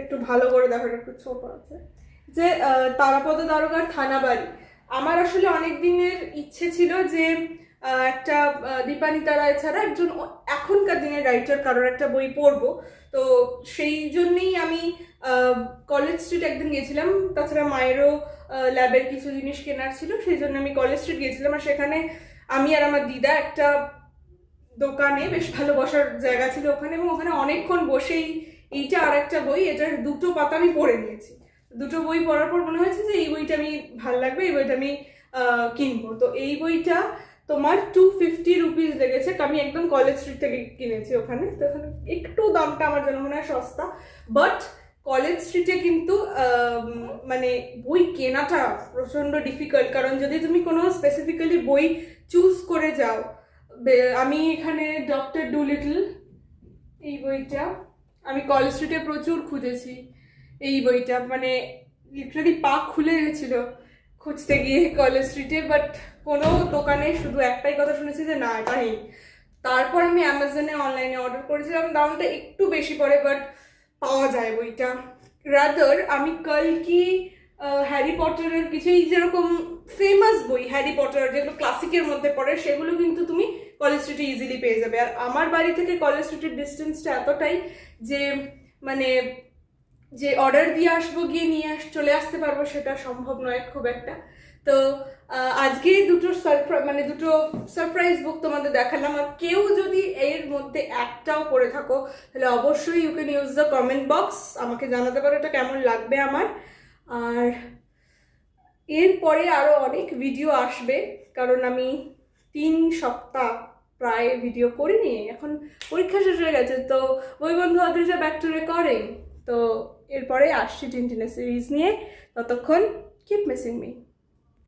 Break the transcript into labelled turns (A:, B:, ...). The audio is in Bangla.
A: একটু ভালো করে দেখো, এটা একটু ছোট আছে, যে তারাপদ দারোগার থানাবাড়ি। আমার আসলে অনেক দিনের ইচ্ছে ছিল যে একটা দীপানিতা রায় ছাড়া একজন এখনকার দিনের রাইটার কারোর একটা বই পড়বো। তো সেই জন্যেই আমি কলেজ স্ট্রিট একদিন গেছিলাম, তাছাড়া মায়েরও ল্যাবের কিছু জিনিস কেনার ছিল, সেই জন্য আমি কলেজ স্ট্রিট গিয়েছিলাম। আর সেখানে আমি আর আমার দিদা একটা দোকানে, বেশ ভালো বসার জায়গা ছিল ওখানে, এবং ওখানে অনেকক্ষণ বসেই এইটা আর একটা বই, এটার দুটো পাতা আমি পড়ে নিয়েছি। দুটো বই পড়ার পর মনে হয়েছে যে এই বইটা আমি ভালো লাগবে, এই বইটা আমি কিনবো। তো এই বইটা তোমার 250 রুপিস লেগেছে। আমি একদম কলেজ স্ট্রিট থেকে কিনেছি ওখানে, তো ওখানে একটু দামটা আমার যেন মনে হয় সস্তা। বাট কলেজ স্ট্রিটে কিন্তু মানে বই কেনাটা প্রচণ্ড ডিফিকাল্ট, কারণ যদি তুমি কোনো স্পেসিফিক্যালি বই চুজ করে যাও, আমি এখানে ডক্টর ডুলিটল এই বইটা আমি কলেজ স্ট্রিটে প্রচুর খুঁজেছি। এই বইটা মানে লিটারালি পা খুলে গেছিল খুঁজতে গিয়ে কলেজ স্ট্রিটে, বাট কোনো দোকানে শুধু একটাই কথা শুনেছি যে না এটা নেই। তারপর আমি অ্যামাজনে অনলাইনে অর্ডার করেছিলাম, দামটা একটু বেশি পড়ে, বাট পাওয়া যায় বইটা। রাদার আমি কলকি, হ্যারি পটারের কিছু এই যেরকম ফেমাস বই, হ্যারি পটার যেগুলো ক্লাসিকের মধ্যে পড়ে, সেগুলো কিন্তু তুমি কলেজ স্ট্রিটে ইজিলি পেয়ে যাবে। আর আমার বাড়ি থেকে কলেজ স্ট্রিটের ডিস্টেন্সটা এতটাই যে মানে যে অর্ডার দিয়ে আসবো, গিয়ে নিয়ে চলে আসতে পারবো, সেটা সম্ভব নয় খুব একটা। তো আজকে দুটো দুটো সারপ্রাইজ বুক তোমাদের দেখালাম। আর কেউ যদি এর মধ্যে একটাও পড়ে থাকো, তাহলে অবশ্যই you can use the comment box, আমাকে জানাতে পারো এটা কেমন লাগবে আমার। আর এরপরে আরও অনেক ভিডিও আসবে, কারণ আমি 3 সপ্তাহ প্রায় ভিডিও করিনি, এখন পরীক্ষা শেষ হয়ে গেছে। তো বই বন্ধু অদৃশ্যা ব্যাক টু রেকর্ডিং। তো এরপরে আসছি টিনটিনের সিরিজ নিয়ে, ততক্ষণ কিপ মিসিং মি।